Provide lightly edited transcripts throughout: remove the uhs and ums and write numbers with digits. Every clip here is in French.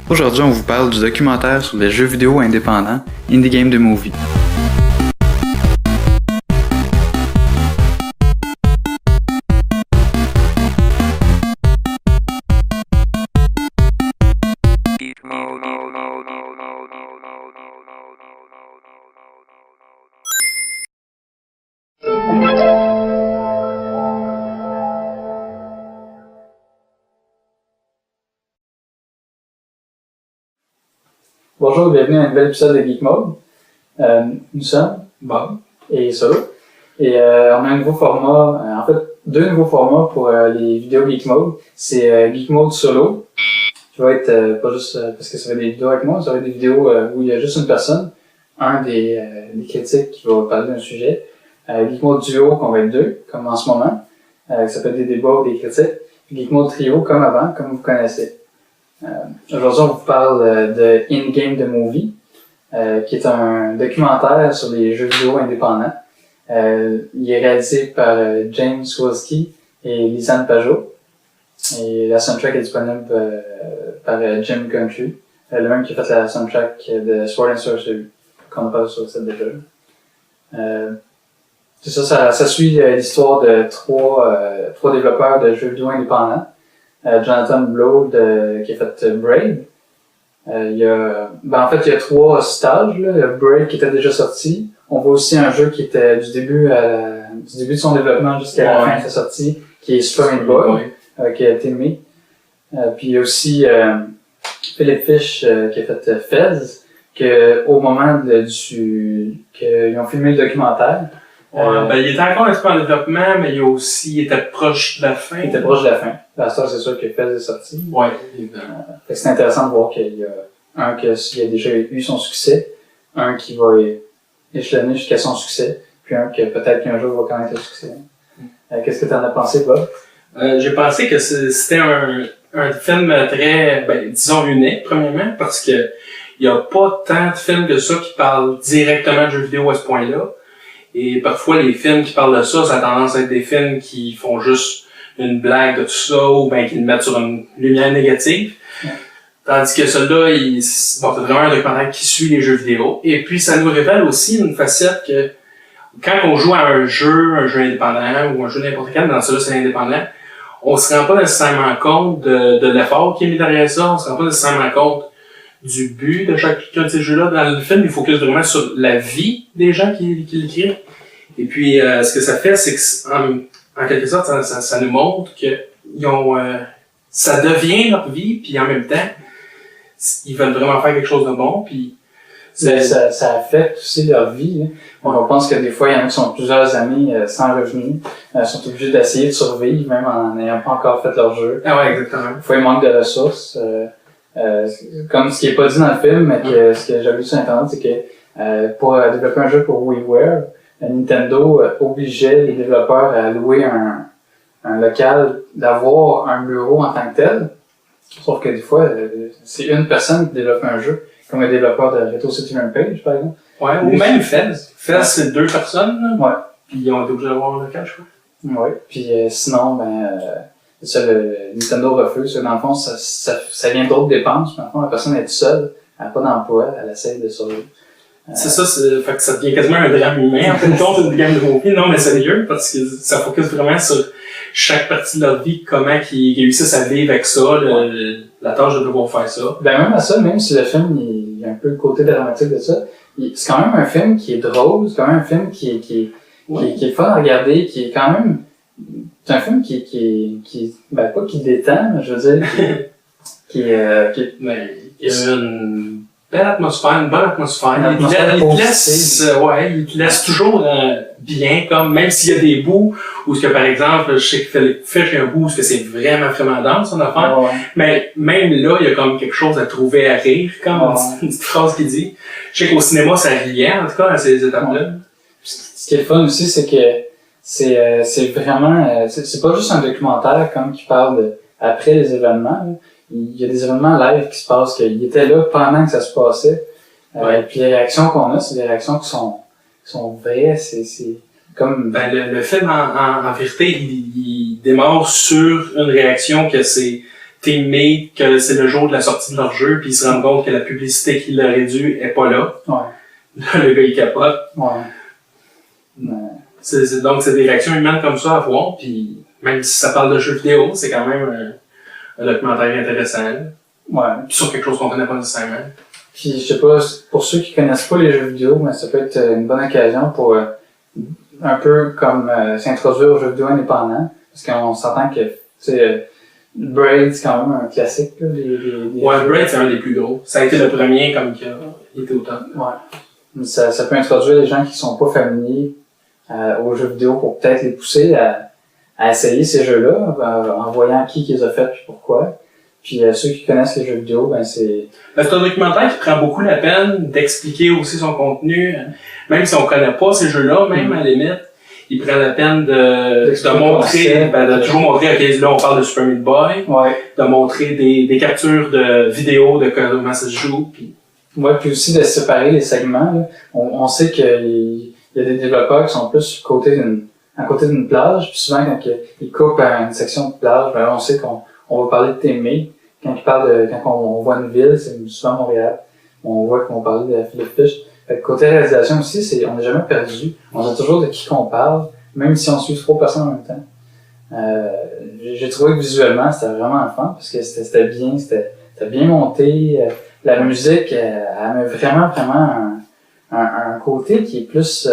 Aujourd'hui, on vous parle du documentaire sur les jeux vidéo indépendants Indie Game The Movie. Bonjour, bienvenue à un nouvel épisode de Geek Mode. Nous sommes Bob et Solo. Et on a un nouveau format, en fait deux nouveaux formats pour les vidéos Geek Mode. C'est Geek Mode Solo, qui va être pas juste parce que ça va être des vidéos avec moi, ça va être des vidéos où il y a juste une personne, un des critiques qui va parler d'un sujet. Geek Mode Duo, qu'on va être deux, comme en ce moment, qui s'appelle des débats ou des critiques. Geek Mode Trio, comme avant, comme vous connaissez. Aujourd'hui, on vous parle de In Game The Movie, qui est un documentaire sur les jeux vidéo indépendants. Il est réalisé par James Wolski et Lisanne Pajot. Et la soundtrack est disponible par Jim Country, le même qui a fait la soundtrack de Sword and Sorcery, qu'on a parlé sur le site déjà. C'est ça suit l'histoire de trois développeurs de jeux vidéo indépendants. Jonathan Blow qui a fait Braid. Il y a trois stages, là. Il y a Braid qui était déjà sorti. On voit aussi un jeu qui était du début de son développement jusqu'à la fin de sa sortie, qui est Super Meat Boy, qui a été mis. Puis il y a aussi Philip Fish qui a fait Fez, que au moment qu'ils ont filmé le documentaire. Il était encore un petit peu en développement, mais il était proche de la fin. Il était proche de la fin. La star, c'est sûr que Fez est sorti. Ouais, évidemment. C'est intéressant de voir qu'il y a un qui a déjà eu son succès, un qui va échelonner jusqu'à son succès, puis un qui peut-être qu'un jour va connaître le succès. Qu'est-ce que tu en as pensé, Bob? J'ai pensé que c'était un film très, disons unique, premièrement, parce que il y a pas tant de films que ça qui parlent directement de jeux vidéo à ce point-là. Et parfois, les films qui parlent de ça a tendance à être des films qui font juste une blague de tout ça, ou qui le mettent sur une lumière négative. Ouais. Tandis que celui-là, c'est vraiment un documentaire qui suit les jeux vidéo. Et puis, ça nous révèle aussi une facette que, quand on joue à un jeu indépendant, ou un jeu n'importe quel, dans celui-là, c'est indépendant, on se rend pas nécessairement compte de l'effort qui est mis derrière ça, on se rend pas nécessairement compte du but de chacun de ces jeux-là. Dans le film, il focus vraiment sur la vie des gens qui l'écrivent. Et puis, ce que ça fait, c'est que, en quelque sorte, ça nous montre que ça devient leur vie, puis en même temps, ils veulent vraiment faire quelque chose de bon, puis ça affecte aussi leur vie. Hein. On pense que des fois, il y en a qui sont plusieurs années sans revenus, sont obligés d'essayer de survivre, même en n'ayant pas encore fait leur jeu. Ah ouais, exactement. Des fois, ils manquent de ressources. Comme ce qui est pas dit dans le film, mais ce que j'ai vu sur Internet, c'est que pour développer un jeu pour WiiWare, Nintendo obligeait les développeurs à louer un local, d'avoir un bureau en tant que tel. Sauf que des fois, c'est une personne qui développe un jeu, comme un développeur de Retro City Rampage, par exemple. Ouais, ou même Fez. Fez, c'est deux personnes, là. Ouais. Puis ils ont été obligés d'avoir un local, je crois. Ouais. Puis sinon, le Nintendo refuse. Dans le fond, ça vient d'autres dépenses. Dans le fond, la personne est seule, elle n'a pas d'emploi, elle essaie de survivre. C'est ça, fait que ça devient quasiment un drame humain, en fait, une game de movie. Non, mais sérieux, parce que ça focus vraiment sur chaque partie de leur vie, comment ils réussissent à vivre avec ça, la tâche de devoir faire ça. Même à ça, même si le film, il y a un peu le côté dramatique de ça, c'est quand même un film qui est drôle, c'est quand même un film qui est fun à regarder, qui est quand même, c'est un film qui pas qui détend, mais je veux dire, il y a une belle atmosphère, une bonne atmosphère. Il te laisse toujours bien, comme, même s'il y a des bouts où que, par exemple, je sais que Philip Fish, il y a un bout où c'est vraiment dense, son affaire. Ouais. Mais même là, il y a comme quelque chose à trouver à rire, comme une petite phrase qu'il dit. Je sais qu'au cinéma, ça riait, en tout cas, à ces étapes-là. Ouais. Ce qui est le fun aussi, c'est que c'est vraiment, c'est pas juste un documentaire, comme qui parle après les événements, là. Il y a des événements live qui se passent, qu'il était là pendant que ça se passait. Puis les réactions qu'on a, c'est des réactions qui sont vraies, c'est comme... le film, en vérité, il démarre sur une réaction que c'est teammates que c'est le jour de la sortie de leur jeu, puis ils se rendent compte que la publicité qu'il aurait dû est pas là. Ouais. Là, le gars, il capote. Ouais. Donc, c'est des réactions humaines comme ça à voir, puis même si ça parle de jeux vidéo, c'est quand même un documentaire intéressant. Ouais. Puis sur quelque chose qu'on connaît pas nécessairement. Puis, je sais pas, pour ceux qui connaissent pas les jeux vidéo, ben, ça peut être une bonne occasion pour un peu comme s'introduire aux jeux vidéo indépendants. Parce qu'on s'entend que, tu sais, Braid, c'est quand même un classique, là, Ouais, Braid, c'est un des plus gros. Ça a été le premier comme il était au top. Ouais. Ça peut introduire les gens qui sont pas familiers aux jeux vidéo pour peut-être les pousser à essayer ces jeux-là, en voyant qui les a fait puis pourquoi. Puis ceux qui connaissent les jeux vidéo, ben c'est un documentaire qui prend beaucoup la peine d'expliquer aussi son contenu, même si on connaît pas ces jeux-là, même à la limite, il prend la peine de montrer, de toujours montrer, ok, là on parle de Super Meat Boy, de montrer des captures de vidéos de comment ça se joue. Puis aussi de séparer les segments. Là. On sait qu'il y a des développeurs qui sont plus à côté d'une plage, puis souvent quand ils coupent une section de plage, ben on sait qu'on va parler de teammates. Quand on voit une ville, c'est souvent Montréal, on voit qu'on parle de Philippe Fish. Fait que côté réalisation aussi, on n'est jamais perdu. On sait toujours de qui qu'on parle, même si on suit 3 personnes en même temps. J'ai trouvé que visuellement, c'était vraiment fun, parce que c'était bien monté. La musique, elle met vraiment un côté qui est plus...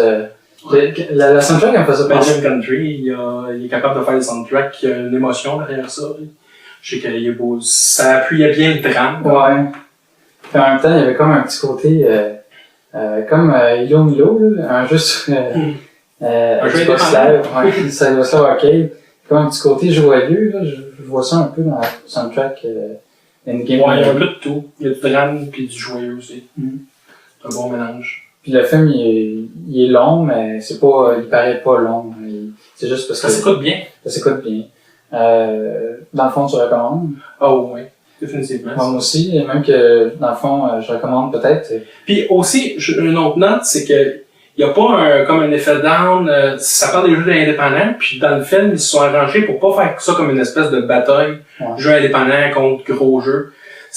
la soundtrack, elle me faisait penser... Benjamin Country, il est capable de faire des soundtracks qui a une émotion derrière ça. Je sais qu'il est beau. Ça appuyait bien le drame. Ouais. Puis en même temps, il y avait comme un petit côté, comme Ilo Milo, là, un jeu sur, un jeu ça doit se arcade. Comme un petit côté joyeux, là, je vois ça un peu dans la soundtrack, Endgame. Ouais, il y a un peu de tout. Il y a du drame puis du joyeux aussi. C'est un bon mélange. Puis le film, il est long, mais il paraît pas long. C'est juste parce que... Ça s'écoute bien. Ça s'écoute bien. Dans le fond, tu recommandes? Oh oui, définitivement. Moi aussi, et même que, dans le fond, je recommande peut-être. Puis aussi, une autre note, c'est que il y a pas comme un effet down, ça parle des jeux indépendants, puis dans le film, ils se sont arrangés pour pas faire ça comme une espèce de bataille, jeu indépendant contre gros jeux.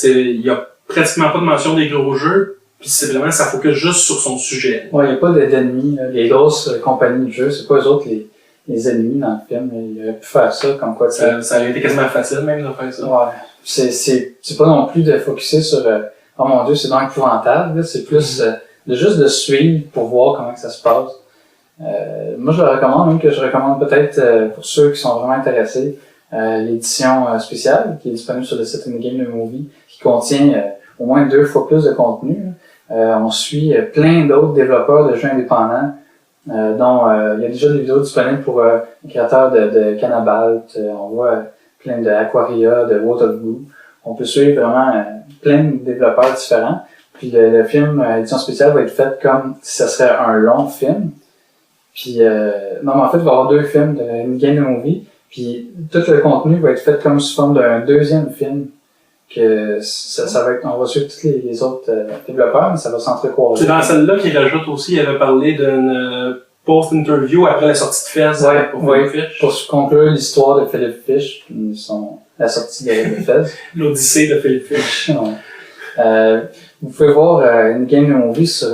Il y a pratiquement pas de mention des gros jeux, puis c'est vraiment, ça focus juste sur son sujet. Ouais, il n'y a pas d'ennemis, les grosses compagnies de jeux, c'est pas eux autres les ennemis dans le film. Il aurait pu faire ça, comme quoi... Ça aurait été quasiment facile même de faire ça. Ouais. C'est pas non plus de focuser sur oh mon Dieu, c'est donc épouvantable, là. C'est plus juste de suivre pour voir comment que ça se passe. Moi, je le recommande, même que je recommande peut-être pour ceux qui sont vraiment intéressés, l'édition spéciale qui est disponible sur le site Endgame de Movie, qui contient au moins 2 fois plus de contenu. On suit plein d'autres développeurs de jeux indépendants, dont il y a déjà des vidéos disponibles pour les créateurs de Cannabalt, on voit plein de Aquaria, de World of Goo. On peut suivre vraiment plein de développeurs différents. Puis le film édition spéciale va être fait comme si ça serait un long film. Puis non, mais en fait, il va y avoir 2 films de Endgame de Movie. Puis tout le contenu va être fait comme sous forme d'un 2e film. Que ça va être, on va suivre tous les autres développeurs, mais ça va s'entrecroiser. C'est dans celle-la qu'il rajoute aussi, il avait parlé d'une post-interview après la sortie de Fez pour Philippe Fish. Pour conclure l'histoire de Philippe Fish, la sortie de Fez. L'Odyssée de Philippe Fish. Vous pouvez voir Endgame Movie sur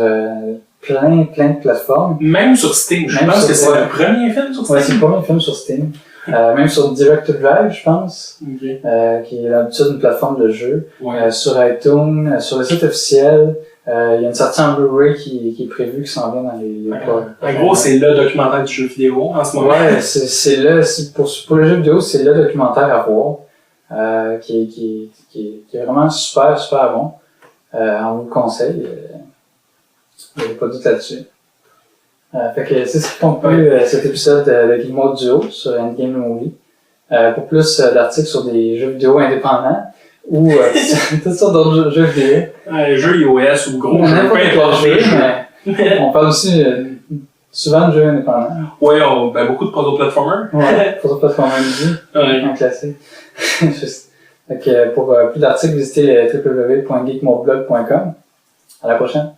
plein de plateformes. Même sur Steam. Je pense que c'est le premier film sur Steam. Ouais, c'est le premier film sur Steam. Même sur Direct to Drive, je pense, qui est d'habitude une plateforme de jeu. Sur iTunes, sur le site officiel, il y a une sortie en Blu-ray qui est prévue, qui s'en vient dans les en gros, c'est le documentaire du jeu vidéo en ce moment. Ouais, pour le jeu vidéo, c'est le documentaire à voir, qui est vraiment super bon. On vous le conseille. Il n'y a pas de doute là-dessus. Fait que c'est ce qui conclut cet épisode de Guillemot Duo sur Endgame Movie. Pour plus d'articles sur des jeux vidéo indépendants ou toutes sortes d'autres jeux vidéo. Les jeux iOS ou gros jeux, peu importe les jeux. Mais on parle aussi souvent de jeux indépendants. Oui, beaucoup de proto-platformers. Ouais, proto-platformers aussi, en classique. Fait que pour plus d'articles, visitez www.geekmoblog.com. À la prochaine.